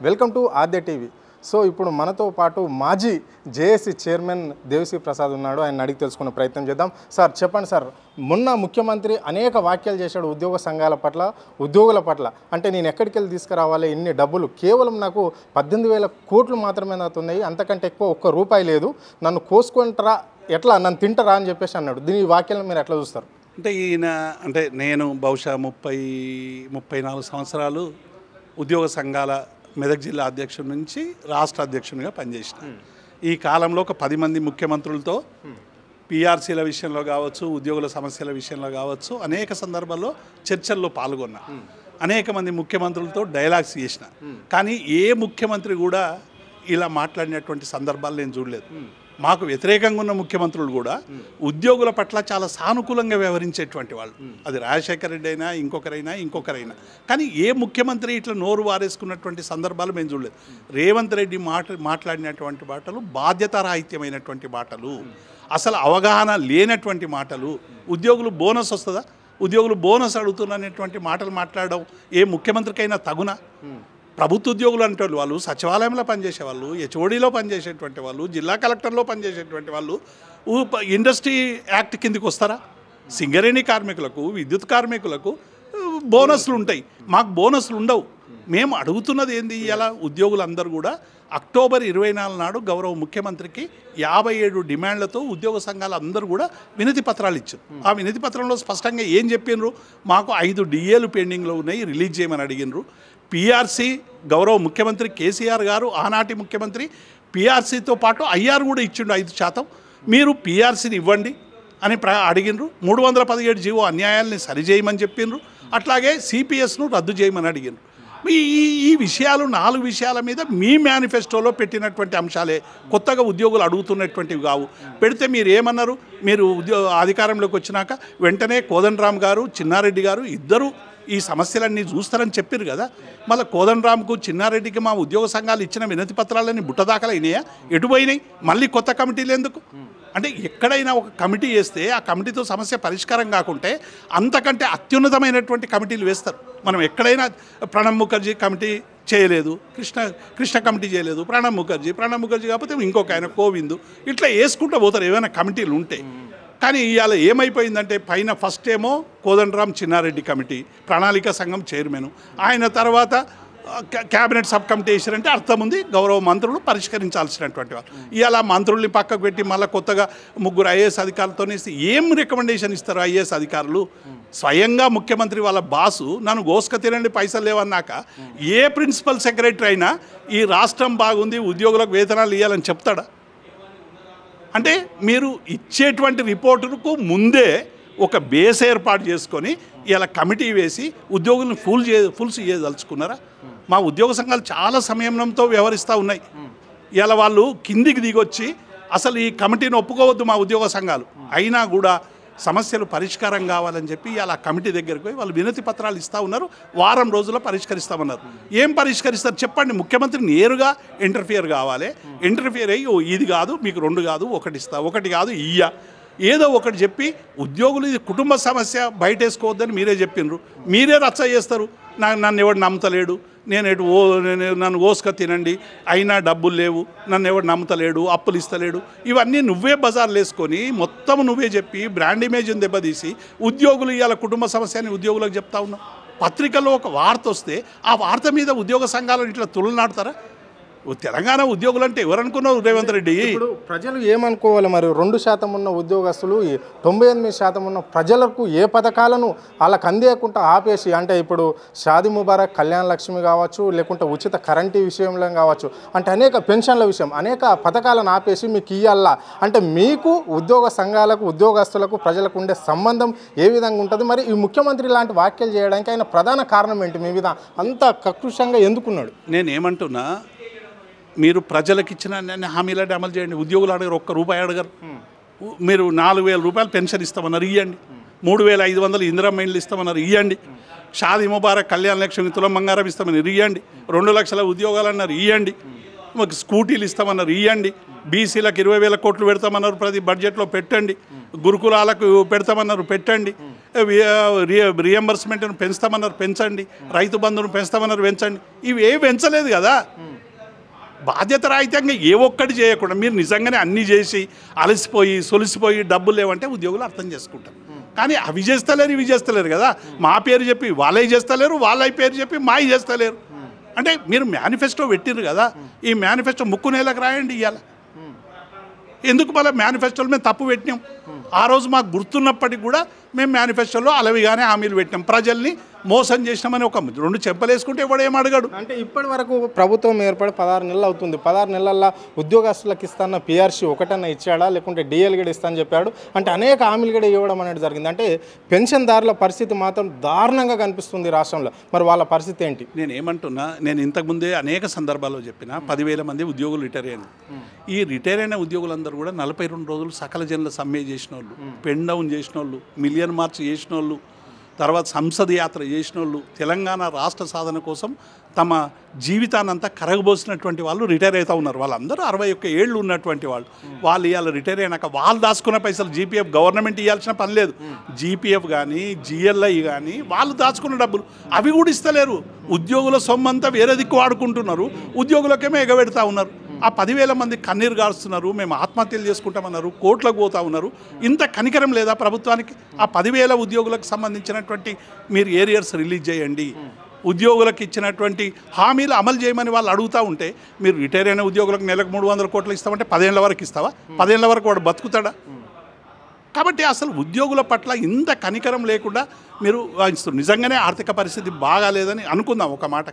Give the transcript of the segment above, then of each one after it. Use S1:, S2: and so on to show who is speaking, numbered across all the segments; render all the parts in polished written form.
S1: Welcome to Aadya TV. So ఇప్పుడు మనతో పాటు మాజీ జేఏసీ చైర్మన్ దేవిశ్రీ ప్రసాద్ ఉన్నాడు. ఆయన అడిగి తెలుసుకునే ప్రయత్నం చేద్దాం. సార్ చెప్పండి సార్, మొన్న ముఖ్యమంత్రి అనేక వ్యాఖ్యలు చేశాడు ఉద్యోగ సంఘాల పట్ల, ఉద్యోగుల పట్ల. అంటే నేను ఎక్కడికి వెళ్ళి తీసుకురావాలి, ఇన్ని డబ్బులు కేవలం నాకు 18,000 కోట్లు మాత్రమే అవుతున్నాయి, అంతకంటే ఎక్కువ ఒక్క రూపాయి లేదు, నన్ను కోసుకుంటారా, ఎట్లా నన్ను తింటారా అని చెప్పేసి అన్నాడు. దీని వ్యాఖ్యలను మీరు ఎట్లా చూస్తారు?
S2: అంటే నేను బహుశా 34 సంవత్సరాలు ఉద్యోగ సంఘాల మెదక్ జిల్లా అధ్యక్షుడి నుంచి రాష్ట్ర అధ్యక్షునిగా పనిచేసిన. ఈ కాలంలో ఒక 10 మంది ముఖ్యమంత్రులతో పిఆర్సీల విషయంలో కావచ్చు, ఉద్యోగుల సమస్యల విషయంలో కావచ్చు అనేక సందర్భాల్లో చర్చల్లో పాల్గొన్నా. అనేక మంది ముఖ్యమంత్రులతో డైలాగ్స్ చేసిన. కానీ ఏ ముఖ్యమంత్రి కూడా ఇలా మాట్లాడినటువంటి సందర్భాలు నేను చూడలేదు. మాకు వ్యతిరేకంగా ఉన్న ముఖ్యమంత్రులు కూడా ఉద్యోగుల పట్ల చాలా సానుకూలంగా వ్యవహరించేటువంటి వాళ్ళు. అది రాజశేఖర రెడ్డి అయినా ఇంకొకరైనా కానీ ఏ ముఖ్యమంత్రి ఇట్లా నోరు వారేసుకున్నటువంటి సందర్భాలు మేము చూడలేదు. రేవంత్ రెడ్డి మాట్లాడినటువంటి మాటలు బాధ్యతారాహిత్యమైనటువంటి మాటలు, అసలు అవగాహన లేనటువంటి మాటలు. ఉద్యోగులు బోనస్ వస్తుందా, ఉద్యోగులు బోనస్ అడుగుతున్నటువంటి మాటలు మాట్లాడడం ఏ ముఖ్యమంత్రికైనా తగునా? ప్రభుత్వ ఉద్యోగులు అంటే వాళ్ళు సచివాలయంలో పనిచేసేవాళ్ళు, హెచ్ఓడిలో పనిచేసేటువంటి వాళ్ళు, జిల్లా కలెక్టర్లో పనిచేసేటువంటి వాళ్ళు ఇండస్ట్రీ యాక్ట్ కిందకి వస్తారా? సింగరేణి కార్మికులకు, విద్యుత్ కార్మికులకు బోనస్లు ఉంటాయి, మాకు బోనస్లు ఉండవు. మేము అడుగుతున్నది ఏంది? ఇలా ఉద్యోగులందరూ కూడా అక్టోబర్ 24 నాడు గౌరవ ముఖ్యమంత్రికి 57 డిమాండ్లతో ఉద్యోగ సంఘాలు అందరూ కూడా వినతి పత్రాలు ఇచ్చారు. ఆ వినతి పత్రంలో స్పష్టంగా ఏం చెప్పినరు? మాకు 5 డిఏలు పెండింగ్లో ఉన్నాయి, రిలీజ్ చేయమని అడిగినరు. పిఆర్సీ గౌరవ ముఖ్యమంత్రి కేసీఆర్ గారు, ఆనాటి ముఖ్యమంత్రి, పిఆర్సీతో పాటు ఐఆర్ కూడా ఇచ్చిండు 5%. మీరు పిఆర్సీని ఇవ్వండి అని అడిగినరు. 317 జీవో అన్యాయాల్ని సరిచేయమని చెప్పిండ్రు. అట్లాగే సిపిఎస్ను రద్దు చేయమని అడిగినరు. ఈ విషయాలు 4 విషయాల మీద మీ మేనిఫెస్టోలో పెట్టినటువంటి అంశాలే, కొత్తగా ఉద్యోగులు అడుగుతున్నటువంటివి కావు. పెడితే మీరు ఏమన్నారు? మీరు అధికారంలోకి వచ్చినాక వెంటనే కోదండరామ్ గారు, చిన్నారెడ్డి గారు ఇద్దరు ఈ సమస్యలన్నీ చూస్తారని చెప్పారు కదా. మళ్ళీ కోదండరామ్కు, చిన్నారెడ్డికి మా ఉద్యోగ సంఘాలు ఇచ్చిన వినతి పత్రాలన్నీ బుట్టదాఖలు అయినాయా? ఎటుపోయినాయి? మళ్ళీ కొత్త కమిటీలు ఎందుకు? అంటే ఎక్కడైనా ఒక కమిటీ వేస్తే ఆ కమిటీతో సమస్య పరిష్కారం కాకుంటే అంతకంటే అత్యున్నతమైనటువంటి కమిటీలు వేస్తారు. మనం ఎక్కడైనా ప్రణబ్ ముఖర్జీ కమిటీ చేయలేదు, కృష్ణ కమిటీ చేయలేదు, ప్రణబ్ ముఖర్జీ కాకపోతే ఇంకొక ఆయన కోవింద్, ఇట్లా వేసుకుంటూ పోతారు ఏమైనా కమిటీలు ఉంటే. కానీ ఇవాళ ఏమైపోయిందంటే పైన ఫస్ట్ ఏమో కోదండరామ్ చిన్నారెడ్డి కమిటీ, ప్రణాళిక సంఘం చైర్మన్, ఆయన తర్వాత క్యాబినెట్ సబ్ కమిటీ వేసారంటే అర్థం ఉంది గౌరవ మంత్రులు పరిష్కరించాల్సినటువంటి వాళ్ళు. ఇవాళ మంత్రుల్ని పక్కకు పెట్టి మళ్ళీ కొత్తగా 3 ఐఏఎస్ అధికారులతో ఏం రికమెండేషన్ ఇస్తారు ఐఏఎస్ అధికారులు? స్వయంగా ముఖ్యమంత్రి వాళ్ళ బాసు నన్ను గోసుక తినండి పైసలు లేవన్నాక ఏ ప్రిన్సిపల్ సెక్రటరీ అయినా ఈ రాష్ట్రం బాగుంది, ఉద్యోగులకు వేతనాలు ఇవ్వాలని చెప్తాడా? అంటే మీరు ఇచ్చేటువంటి రిపోర్టుకు ముందే ఒక బేస్ ఏర్పాటు చేసుకొని ఇలా కమిటీ వేసి ఉద్యోగులను ఫుల్స్ చేయదలుచుకున్నారా? మా ఉద్యోగ సంఘాలు చాలా సంయమనంతో వ్యవహరిస్తూ ఉన్నాయి. ఇలా వాళ్ళు కిందికి దిగొచ్చి అసలు ఈ కమిటీని ఒప్పుకోవద్దు మా ఉద్యోగ సంఘాలు, అయినా కూడా సమస్యలు పరిష్కారం కావాలని చెప్పి ఇలా కమిటీ దగ్గరికి పోయి వాళ్ళు వినతి పత్రాలు ఇస్తూ ఉన్నారు. వారం రోజుల్లో పరిష్కరిస్తామన్నారు. ఏం పరిష్కరిస్తారు చెప్పండి? ముఖ్యమంత్రి నేరుగా ఇంటర్ఫియర్ కావాలి. ఇంటర్ఫియర్ అయ్యి ఇది కాదు మీకు 2 కాదు 1 ఇస్తా, 1 కాదు ఏదో ఒకటి చెప్పి ఉద్యోగులు ఇది కుటుంబ సమస్య బయటేసుకోవద్దని మీరే చెప్పినరు. మీరే రచ్చ చేస్తారు. నన్ను ఎవడు నమ్ముతలేడు, నన్ను ఓసుక తినండి, అయినా డబ్బులు లేవు, నన్ను ఎవడు నమ్ముతలేడు, అప్పులు ఇస్తలేడు, ఇవన్నీ నువ్వే బజార్లు వేసుకొని మొత్తం నువ్వే చెప్పి బ్రాండ్ ఇమేజ్ని దెబ్బతీసి ఉద్యోగులు ఇవాళ కుటుంబ సమస్య అని ఉద్యోగులకు చెప్తా ఉన్నావు. పత్రికల్లో ఒక వార్త వస్తే ఆ వార్త మీద ఉద్యోగ సంఘాలను ఇట్లా తులనాడతారా? తెలంగాణ ఉద్యోగులు అంటే ఎవరనుకున్నావు రేవంత్ రెడ్డి?
S1: ఇప్పుడు ప్రజలు ఏమనుకోవాలి మరి? 2% ఉన్న ఉద్యోగస్తులు 98% ఉన్న ప్రజలకు ఏ పథకాలను వాళ్ళకి అందేయకుండా ఆపేసి, అంటే ఇప్పుడు షాదీ ముబారక్, కళ్యాణ లక్ష్మి కావచ్చు, లేకుంటే ఉచిత కరెంటు విషయంలో కావచ్చు, అంటే అనేక పెన్షన్ల విషయం, అనేక పథకాలను ఆపేసి మీకు ఇయ్యాలా? అంటే మీకు ఉద్యోగ సంఘాలకు, ఉద్యోగస్తులకు, ప్రజలకు ఉండే సంబంధం ఏ విధంగా ఉంటుంది? మరి ఈ ముఖ్యమంత్రి లాంటి వ్యాఖ్యలు చేయడానికి ఆయన ప్రధాన కారణం ఏంటి? మీ మీద అంత కకృషంగా ఎందుకున్నాడు?
S2: నేనేమంటున్నా, మీరు ప్రజలకు ఇచ్చిన హామీలన్నీ అమలు చేయండి. ఉద్యోగులు అడగరు, ₹1 అడగరు. మీరు 4,000 రూపాయలు పెన్షన్ ఇస్తామన్నారు, ఇవ్వండి. 3,500 ఇందిరమ్మ ఇండ్లు ఇస్తామన్నారు, ఇవ్వండి. షాదీ ముబారక్, కళ్యాణ లక్ష్మి, తులం బంగారం ఇస్తామని ఇవ్వండి. 2 లక్షల ఉద్యోగాలు అన్నారు, ఇవ్వండి. మాకు స్కూటీలు ఇస్తామన్నారు, ఇవ్వండి. బీసీలకు 20,000 కోట్లు పెడతామన్నారు, ప్రతి బడ్జెట్లో పెట్టండి. గురుకులాలకు పెడతామన్నారు, పెట్టండి. రియంబర్స్మెంట్ను పెంచుతామన్నారు, పెంచండి. రైతు బంధువును పెంచుతామన్నారు, పెంచండి. ఇవి ఏవి పెంచలేదు కదా. బాధ్యత రాహిత్యంగా ఏ ఒక్కటి చేయకుండా మీరు నిజంగానే అన్నీ చేసి అలసిపోయి సొలిసిపోయి డబ్బులు లేవంటే ఉద్యోగులు అర్థం చేసుకుంటారు. కానీ అవి చేస్తలేరు, ఇవి చేస్తలేరు కదా. మా పేరు చెప్పి వాళ్ళే చేస్తలేరు, వాళ్ళ పేరు చెప్పి మావి చేస్తలేరు. అంటే మీరు మేనిఫెస్టో పెట్టిర్రు కదా, ఈ మేనిఫెస్టో ముక్కు నేలకు రాయండి. ఇవాళ ఎందుకు మళ్ళీ మేనిఫెస్టోలో మేము తప్పు పెట్టినాం? ఆ రోజు మాకు గుర్తున్నప్పటికి కూడా మేము మేనిఫెస్టోలో అలవిగానే హామీలు పెట్టినాం. ప్రజల్ని మోసం చేసినామని ఒక 2 చెంపలేసుకుంటే ఎవడు ఏం అడగాడు.
S1: అంటే ఇప్పటి వరకు ప్రభుత్వం ఏర్పడి 16 నెలలు అవుతుంది. 16 నెలల్లో ఉద్యోగస్తులకు ఇస్తాన్న పిఆర్సీ ఒకటన్నా ఇచ్చాడా, లేకుంటే డిఎల్ కూడా ఇస్తానని చెప్పాడు. అంటే అనేక హామీలు కూడా ఇవ్వడం అనేది జరిగింది. అంటే పెన్షన్దారుల పరిస్థితి మాత్రం దారుణంగా కనిపిస్తుంది రాష్ట్రంలో. మరి వాళ్ళ పరిస్థితి ఏంటి?
S2: నేను ఏమంటున్నా, నేను ఇంతకుముందే అనేక సందర్భాల్లో చెప్పిన 10,000 మంది ఉద్యోగులు రిటైర్ అయినారు. ఈ రిటైర్ అయిన ఉద్యోగులందరూ కూడా 42 రోజులు సకల జనుల సమ్మె చేసిన వాళ్ళు, పెన్ డౌన్ చేసిన వాళ్ళు, మిలియన్ మార్చ్ చేసిన వాళ్ళు, తర్వాత సంసద్ యాత్ర చేసిన వాళ్ళు, తెలంగాణ రాష్ట్ర సాధన కోసం తమ జీవితాన్నంతా కరగబోసినటువంటి వాళ్ళు రిటైర్ అవుతూ ఉన్నారు. వాళ్ళందరూ 61 ఏళ్ళు ఉన్నటువంటి వాళ్ళు ఇవాళ రిటైర్ అయినాక వాళ్ళు దాచుకున్న పైసలు జీపీఎఫ్ గవర్నమెంట్ ఇవ్వాల్సిన పని లేదు. జీపీఎఫ్ కానీ జిఎల్ఐ కానీ వాళ్ళు దాచుకున్న డబ్బులు అవి కూడా ఇస్తలేరు. ఉద్యోగుల సొమ్మంతా వేరే దిక్కు వాడుకుంటున్నారు, ఉద్యోగులకేమో ఎగబెడతా ఉన్నారు. ఆ 10,000 మంది కన్నీరు గారుస్తున్నారు, మేము ఆత్మహత్యలు చేసుకుంటామన్నారు, కోట్లకు పోతా ఉన్నారు. ఇంత కనికరం లేదా ప్రభుత్వానికి? ఆ 10,000 ఉద్యోగులకు సంబంధించినటువంటి మీరు ఏరియర్స్ రిలీజ్ చేయండి. ఉద్యోగులకు ఇచ్చినటువంటి హామీలు అమలు చేయమని వాళ్ళు అడుగుతూ ఉంటే మీరు రిటైర్ అయిన ఉద్యోగులకు నెలకు 300 కోట్లు ఇస్తామంటే 10 ఏళ్ల వరకు ఇస్తావా? 10 ఏళ్ల వరకు వాడు బతుకుతాడా? కాబట్టి అసలు ఉద్యోగుల పట్ల ఇంత కనికరం లేకుండా మీరు వాయిస్తారు. నిజంగానే ఆర్థిక పరిస్థితి బాగాలేదని అనుకుందాం ఒక మాట.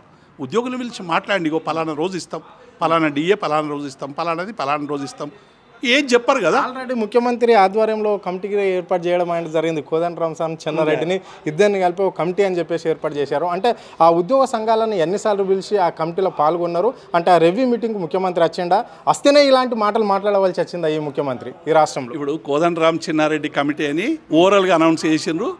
S2: ఉద్యోగులు పిలిచి మాట్లాడండి, ఇగో పలానా రోజు ఇస్తాం, పలానా డిఏ పలానా రోజు ఇస్తాం, పలానాది పలానా రోజు ఇస్తాం, ఏం చెప్పరు కదా.
S1: ఆల్రెడీ ముఖ్యమంత్రి ఆధ్వర్యంలో కమిటీకి ఏర్పాటు చేయడం అనేది జరిగింది. కోదండరాం సార్ చెన్నారెడ్డిని ఇద్దరిని కలిపి ఒక కమిటీ అని చెప్పేసి ఏర్పాటు చేశారు. అంటే ఆ ఉద్యోగ సంఘాలను ఎన్నిసార్లు పిలిచి ఆ కమిటీలో పాల్గొన్నారు? అంటే ఆ రివ్యూ మీటింగ్ ముఖ్యమంత్రి వచ్చిండా? వస్తేనే ఇలాంటి మాటలు మాట్లాడవలసి వచ్చిందా ఈ ముఖ్యమంత్రి ఈ రాష్ట్రంలో?
S2: ఇప్పుడు కోదండరాం చెన్నారెడ్డి కమిటీ అని ఓవరాల్గా అనౌన్స్ చేసిండ్రు,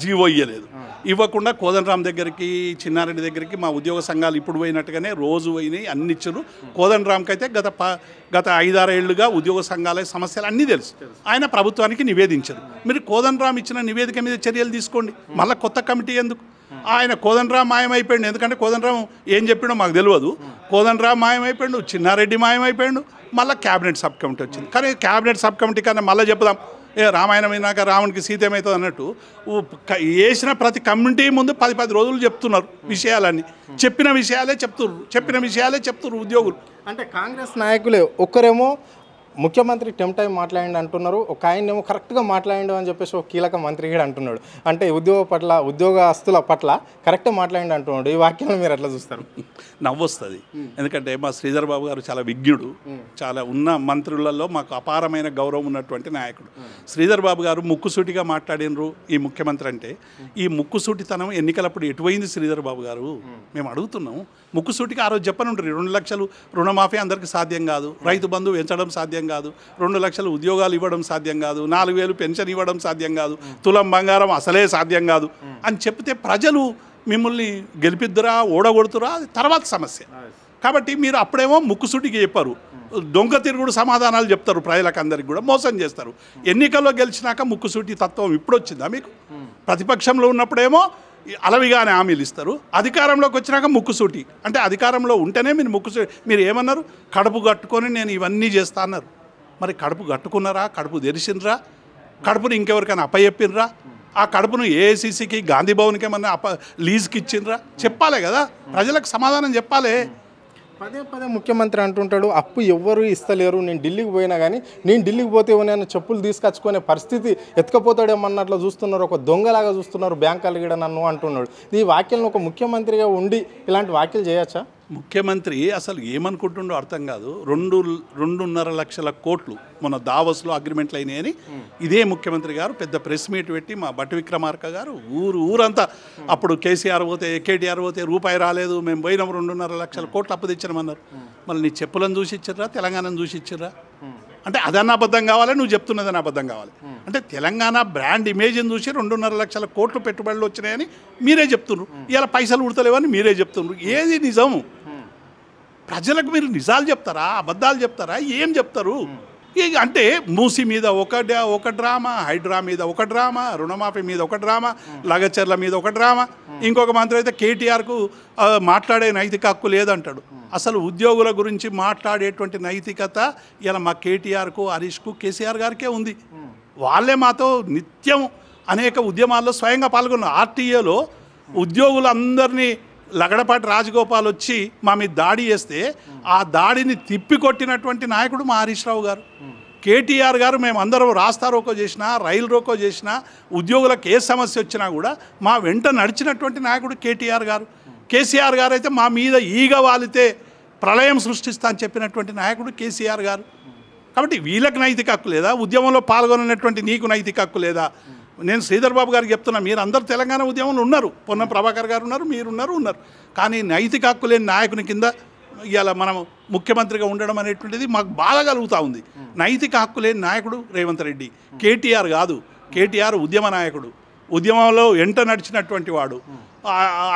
S2: జీవో ఇవ్వలేదు. ఇవ్వకుండా కోదండరాం దగ్గరికి చిన్నారెడ్డి దగ్గరికి మా ఉద్యోగ సంఘాలు ఇప్పుడు పోయినట్టుగానే రోజు పోయినాయి, అన్ని ఇచ్చారు. కోదండరాంకి అయితే గత 5-6 ఏళ్లుగా ఉద్యోగ సంఘాల సమస్యలు అన్నీ తెలుసు. ఆయన ప్రభుత్వానికి నివేదించారు. మీరు కోదండరాం ఇచ్చిన నివేదిక మీద చర్యలు తీసుకోండి. మళ్ళీ కొత్త కమిటీ ఎందుకు? ఆయన కోదండరాం మాయమైపోయాడు. ఎందుకంటే కోదండరాం ఏం చెప్పాడో మాకు తెలియదు. కోదండరాం మాయమైపోయాడు, చిన్నారెడ్డి మాయమైపోయాడు. మళ్ళీ క్యాబినెట్ సబ్ కమిటీ వచ్చింది. కానీ క్యాబినెట్ సబ్ కమిటీ కన్నా మళ్ళీ చెప్దాం, రామాయణం అయినాక రావణ్కి సీత ఏమవుతుంది అన్నట్టు వేసిన ప్రతి కమ్యూనిటీ ముందు 10 రోజులు చెప్తున్నారు విషయాలన్నీ. చెప్పిన విషయాలే చెప్తున్నారు ఉద్యోగులు. అంటే
S1: కాంగ్రెస్ నాయకులే ఒక్కరేమో ముఖ్యమంత్రి టెంప్ట్ అయి మాట్లాడండి అంటున్నారు, ఒక ఆయనేమో కరెక్ట్గా మాట్లాడండి అని చెప్పేసి ఒక కీలక మంత్రి కూడా అంటున్నాడు. అంటే ఉద్యోగస్తుల పట్ల కరెక్ట్గా మాట్లాడండి అంటున్నాడు. ఈ వాక్యాలను మీరు ఎట్లా చూస్తారు?
S2: నవ్వొస్తుంది. ఎందుకంటే మా శ్రీధర్ బాబు గారు చాలా విజ్ఞుడు, చాలా ఉన్న మంత్రులలో మాకు అపారమైన గౌరవం ఉన్నటువంటి నాయకుడు. శ్రీధర్ బాబు గారు ముక్కుసూటిగా మాట్లాడినరు ఈ ముఖ్యమంత్రి అంటే. ఈ ముక్కుసూటితనం ఎన్నికలప్పుడు ఎటువైంది శ్రీధర్ బాబు గారు? మేము అడుగుతున్నాం. ముక్కుసూటిగా ఆ రోజు చెప్పనుంటారు 2 లక్షలు రుణమాఫీ అందరికీ సాధ్యం కాదు, రైతు బంధు పెంచడం సాధ్యం కాదు, 2 లక్షలు ఉద్యోగాలు ఇవ్వడం సాధ్యం కాదు, 4,000 పెన్షన్ ఇవ్వడం సాధ్యం కాదు, తులం బంగారం అసలే సాధ్యం కాదు అని చెప్తే ప్రజలు మిమ్మల్ని గెలిపిద్దురా ఓడగొడుతురా అది తర్వాత సమస్య. కాబట్టి మీరు అప్పుడేమో ముక్కుసూటికి చెప్పారు, దొంగ తిరుగుడు సమాధానాలు చెప్తారు, ప్రజలకు అందరికి కూడా మోసం చేస్తారు. ఎన్నికల్లో గెలిచినాక ముక్కుసూటి తత్వం ఇప్పుడు వచ్చిందా మీకు? ప్రతిపక్షంలో ఉన్నప్పుడేమో అలవిగానే హామీలు ఇస్తారు, అధికారంలోకి వచ్చినాక ముక్కుసూటి. అంటే అధికారంలో ఉంటేనే మీరు ముక్కుసూటి. మీరు ఏమన్నారు? కడుపు కట్టుకొని నేను ఇవన్నీ చేస్తా అన్నారు. మరి కడుపు కట్టుకున్నారా? కడుపు తెరిచిండ్రా? కడుపుని ఇంకెవరికైనా అప్పచెప్పినరా? ఆ కడుపును ఏఐసిసికి గాంధీ భవన్కి ఏమన్నా లీజ్కి ఇచ్చిండ్రా? చెప్పాలి కదా, ప్రజలకు సమాధానం చెప్పాలి.
S1: పదే ముఖ్యమంత్రి అంటుంటాడు, అప్పు ఎవ్వరు ఇస్తలేరు, నేను ఢిల్లీకి పోయినా కానీ నేను ఢిల్లీకి పోతే నేను చెప్పులు తీసుకొచ్చుకునే పరిస్థితి ఎత్తుకపోతాడేమన్నట్లు చూస్తున్నారు, ఒక దొంగలాగా చూస్తున్నారు బ్యాంకులు కూడా నన్ను అంటున్నాడు. ఈ వ్యాఖ్యలను ఒక ముఖ్యమంత్రిగా ఉండి ఇలాంటి వ్యాఖ్యలు చేయొచ్చా?
S2: ముఖ్యమంత్రి అసలు ఏమనుకుంటుండో అర్థం కాదు. 2.5 లక్షల కోట్లు మన దావోస్లో అగ్రిమెంట్లు అయినాయని ఇదే ముఖ్యమంత్రి గారు పెద్ద ప్రెస్ మీట్ పెట్టి మా బట్టి విక్రమార్క గారు ఊరంతా అప్పుడు కేసీఆర్ పోతే కేటీఆర్ పోతే రూపాయి రాలేదు, మేము పోయినాం 2.5 లక్షల కోట్లు అప్పు తెచ్చినామన్నారు. మళ్ళీ నీ చెప్పులను చూసి ఇచ్చిర్రా, తెలంగాణను చూసి ఇచ్చిర్రా? అంటే అదన్నా అబద్ధం కావాలి, నువ్వు చెప్తున్నదని అబద్ధం కావాలి. అంటే తెలంగాణ బ్రాండ్ ఇమేజ్ని చూసి 2.5 లక్షల కోట్లు పెట్టుబడులు వచ్చినాయని మీరే చెప్తున్నారు. ఇలా పైసలు ఉడతలేవని మీరే చెప్తున్నారు. ఏది నిజము? ప్రజలకు మీరు నిజాలు చెప్తారా, అబద్ధాలు చెప్తారా, ఏం చెప్తారు? ఇక అంటే మూసి మీద ఒక డ్రామా, హైడ్రా మీద ఒక డ్రామా, రుణమాఫీ మీద ఒక డ్రామా, లగచర్ల మీద ఒక డ్రామా. ఇంకొక మంత్రి అయితే కేటీఆర్కు మాట్లాడే నైతిక హక్కు లేదంటాడు. అసలు ఉద్యోగుల గురించి మాట్లాడేటువంటి నైతికత ఇలా మా కేటీఆర్కు, హరీష్కు, కేసీఆర్ గారికే ఉంది. వాళ్ళే మాతో నిత్యం అనేక ఉద్యమాల్లో స్వయంగా పాల్గొన్నారు. ఆర్టీఏలో ఉద్యోగులందరినీ లగడపాటి రాజగోపాల్ వచ్చి మా మీద దాడి చేస్తే ఆ దాడిని తిప్పికొట్టినటువంటి నాయకుడు మా హరీష్ రావు గారు. కేటీఆర్ గారు మేమందరం రాస్తా రోకో చేసినా, రైలు రోకో చేసినా, ఉద్యోగులకు ఏ సమస్య వచ్చినా కూడా మా వెంట నడిచినటువంటి నాయకుడు కేటీఆర్ గారు. కేసీఆర్ గారు అయితే మా మీద ఈగ వాలితే ప్రళయం సృష్టిస్తా అని చెప్పినటువంటి నాయకుడు కేసీఆర్ గారు. కాబట్టి వీళ్ళకి నైతిక హక్కు లేదా? ఉద్యమంలో పాల్గొనటువంటి నీకు నైతిక హక్కు లేదా? నేను శ్రీధర్ బాబు గారికి చెప్తున్నా, మీరు అందరూ తెలంగాణ ఉద్యమంలో ఉన్నారు, పొన్నం ప్రభాకర్ గారు ఉన్నారు, మీరున్నారు. కానీ నైతిక హక్కు లేని నాయకుని కింద ఇలా మనం ముఖ్యమంత్రిగా ఉండడం అనేటువంటిది మాకు బాధ కలుగుతూ ఉంది. నైతిక హక్కు లేని నాయకుడు రేవంత్ రెడ్డి. కేటీఆర్ కాదు, కేటీఆర్ ఉద్యమ నాయకుడు, ఉద్యమంలో ఎంట నడిచినటువంటి వాడు,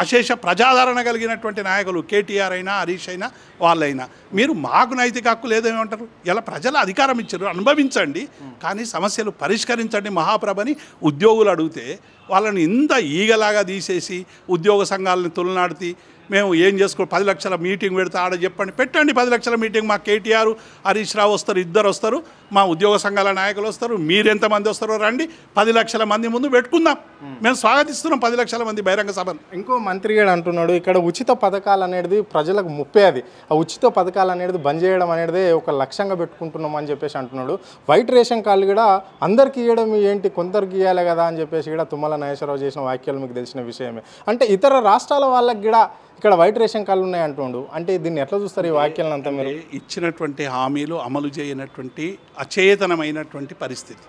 S2: అశేష ప్రజాదరణ కలిగినటువంటి నాయకులు కేటీఆర్ అయినా, హరీష్ అయినా, వాళ్ళైనా. మీరు మాకు నైతిక హక్కు లేదేమంటారు? ఇలా ప్రజలు అధికారం ఇచ్చారు, అనుభవించండి, కానీ సమస్యలు పరిష్కరించండి మహాప్రభని ఉద్యోగులు అడిగితే వాళ్ళని ఇంత ఈగలాగా తీసేసి ఉద్యోగ సంఘాలను తులనాడితే మేము ఏం చేసుకో 10 లక్షల మీటింగ్ పెడితే ఆడ చెప్పండి, పెట్టండి 10 లక్షల మీటింగ్. మా కేటీఆర్, హరీష్ రావు వస్తారు, ఇద్దరు వస్తారు, మా ఉద్యోగ సంఘాల నాయకులు వస్తారు, మీరెంతమంది వస్తారో రండి, 10 లక్షల మంది ముందు పెట్టుకుందాం. మేము స్వాగతిస్తున్నాం 10 లక్షల మంది బహిరంగ సభను.
S1: ఇంకో మంత్రి గారు అంటున్నాడు, ఇక్కడ ఉచిత పథకాలు అనేది ప్రజలకు ముప్పే. అది ఆ ఉచిత పథకాలు అనేది బంద్ చేయడం అనేది ఒక లక్ష్యంగా పెట్టుకుంటున్నాం అని చెప్పేసి అంటున్నాడు. వైట్ రేషన్ కార్డులు కూడా అందరికీ ఇవ్వడం ఏంటి, కొందరికి ఇవ్వాలి కదా అని చెప్పేసి కూడా తుమ్మల నాగేశ్వరరావు చేసిన వ్యాఖ్యలు మీకు తెలిసిన విషయమే. అంటే ఇతర రాష్ట్రాల వాళ్ళకి కూడా ఇక్కడ వైట్ రేషన్ కార్డులు ఉన్నాయి అంటుండు. అంటే దీన్ని ఎట్లా చూస్తారు ఈ వ్యాఖ్యలను అంతా? మీరు
S2: ఇచ్చినటువంటి హామీలు అమలు చేయనటువంటి అచేతనమైనటువంటి పరిస్థితి.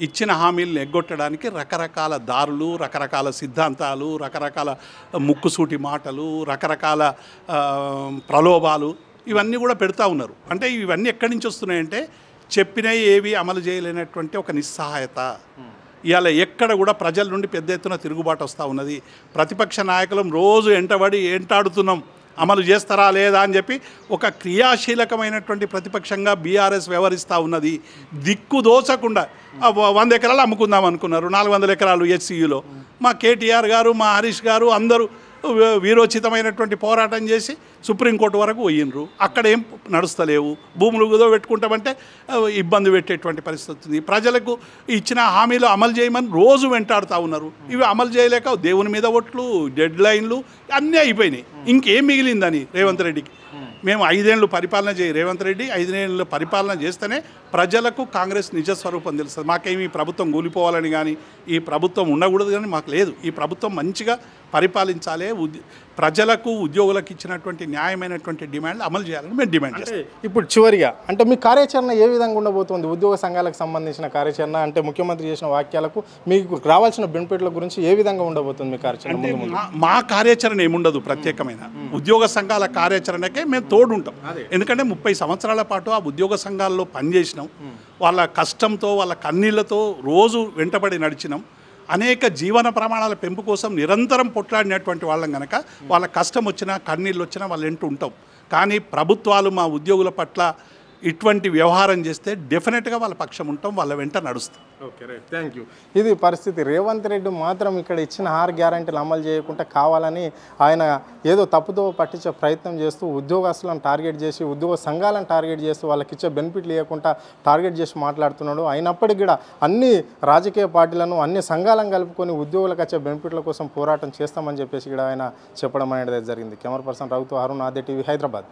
S2: ఇచ్చిన హామీలను ఎగ్గొట్టడానికి రకరకాల దారులు, రకరకాల సిద్ధాంతాలు, రకరకాల ముక్కుసూటి మాటలు, రకరకాల ప్రలోభాలు ఇవన్నీ కూడా పెడతా ఉన్నారు. అంటే ఇవన్నీ ఎక్కడి నుంచి వస్తున్నాయంటే చెప్పినవి ఏవి అమలు చేయలేనటువంటి ఒక నిస్సహాయత. ఇవాళ ఎక్కడ కూడా ప్రజల నుండి పెద్ద ఎత్తున తిరుగుబాటు వస్తూ ఉన్నది. ప్రతిపక్ష నాయకులం రోజు ఎంటాడుతున్నాం, అమలు చేస్తారా లేదా అని చెప్పి. ఒక క్రియాశీలకమైనటువంటి ప్రతిపక్షంగా బీఆర్ఎస్ వ్యవహరిస్తూ ఉన్నది. దిక్కు దోచకుండా 100 ఎకరాలు అమ్ముకుందాం అనుకున్నారు, 400 ఎకరాలు హెచ్సియులో. మా కేటీఆర్ గారు, మా హరీష్ గారు అందరూ వీరోచితమైనటువంటి పోరాటం చేసి సుప్రీంకోర్టు వరకు పోయినరు. అక్కడ ఏం నడుస్తలేవు. భూములు కుదో పెట్టుకుంటామంటే ఇబ్బంది పెట్టేటువంటి పరిస్థితి ఉంది. ప్రజలకు ఇచ్చిన హామీలు అమలు చేయమని రోజు వెంటాడుతూ ఉన్నారు. ఇవి అమలు చేయలేక దేవుని మీద ఒట్లు, డెడ్ లైన్లు అన్నీ అయిపోయినాయి. ఇంకేం మిగిలిందని రేవంత్ రెడ్డికి? మేము 5 ఏళ్ళు పరిపాలన రేవంత్ రెడ్డి 5 ఏళ్ళు పరిపాలన చేస్తేనే ప్రజలకు కాంగ్రెస్ నిజస్వరూపం తెలుస్తుంది. మాకేమి ఈ ప్రభుత్వం కూలిపోవాలని కానీ, ఈ ప్రభుత్వం ఉండకూడదు కానీ మాకు లేదు. ఈ ప్రభుత్వం మంచిగా పరిపాలించాలి, ప్రజలకు ఉద్యోగులకు ఇచ్చినటువంటి న్యాయమైనటువంటి డిమాండ్లు అమలు చేయాలని మేము డిమాండ్ చేస్తాం.
S1: ఇప్పుడు చివరిగా అంటే మీ కార్యాచరణ ఏ విధంగా ఉండబోతుంది? ఉద్యోగ సంఘాలకు సంబంధించిన కార్యాచరణ అంటే ముఖ్యమంత్రి చేసిన వ్యాఖ్యలకు మీకు రావాల్సిన బెనిఫిట్ల గురించి ఏ విధంగా ఉండబోతుంది మీ కార్యాచరణ?
S2: మా కార్యాచరణ ఏముండదు ప్రత్యేకమైన. ఉద్యోగ సంఘాల కార్యాచరణకే మేము తోడుంటాం. ఎందుకంటే 30 సంవత్సరాల పాటు ఆ ఉద్యోగ సంఘాల్లో పనిచేసినాం. వాళ్ళ కష్టంతో, వాళ్ళ కన్నీళ్లతో రోజు వెంటబడి నడిచినాం. అనేక జీవన ప్రమాణాల పెంపు కోసం నిరంతరం పొట్లాడినటువంటి వాళ్ళం కనుక వాళ్ళ కష్టం వచ్చినా, కన్నీళ్ళు వచ్చినా వాళ్ళు ఎంటూ ఉంటాం. కానీ ప్రభుత్వాలు మా ఉద్యోగుల పట్ల ఇటువంటి వ్యవహారం చేస్తే డెఫినెట్గా వాళ్ళ పక్షం ఉంటాం, వాళ్ళ వెంట నడుస్తాం.
S1: Okay, right, thank you. ఇది పరిస్థితి. రేవంత్ రెడ్డి మాత్రం ఇక్కడ ఇచ్చిన 6 గ్యారెంటీలు అమలు చేయకుండా కావాలని ఆయన ఏదో తప్పుతో పట్టించే ప్రయత్నం చేస్తూ ఉద్యోగస్తులను టార్గెట్ చేసి, ఉద్యోగ సంఘాలను టార్గెట్ చేస్తూ వాళ్ళకి ఇచ్చే బెనిఫిట్లు ఇవ్వకుండా టార్గెట్ చేసి మాట్లాడుతున్నాడు. అయినప్పటికీ కూడా అన్ని రాజకీయ పార్టీలను, అన్ని సంఘాలను కలుపుకొని ఉద్యోగులకు వచ్చే బెనిఫిట్ల కోసం పోరాటం చేస్తామని చెప్పేసి కూడా ఆయన చెప్పడం అనేది జరిగింది. కెమెరా పర్సన్ రఘుతో, అరుణ్, ఆద్య టీవీ, హైదరాబాద్.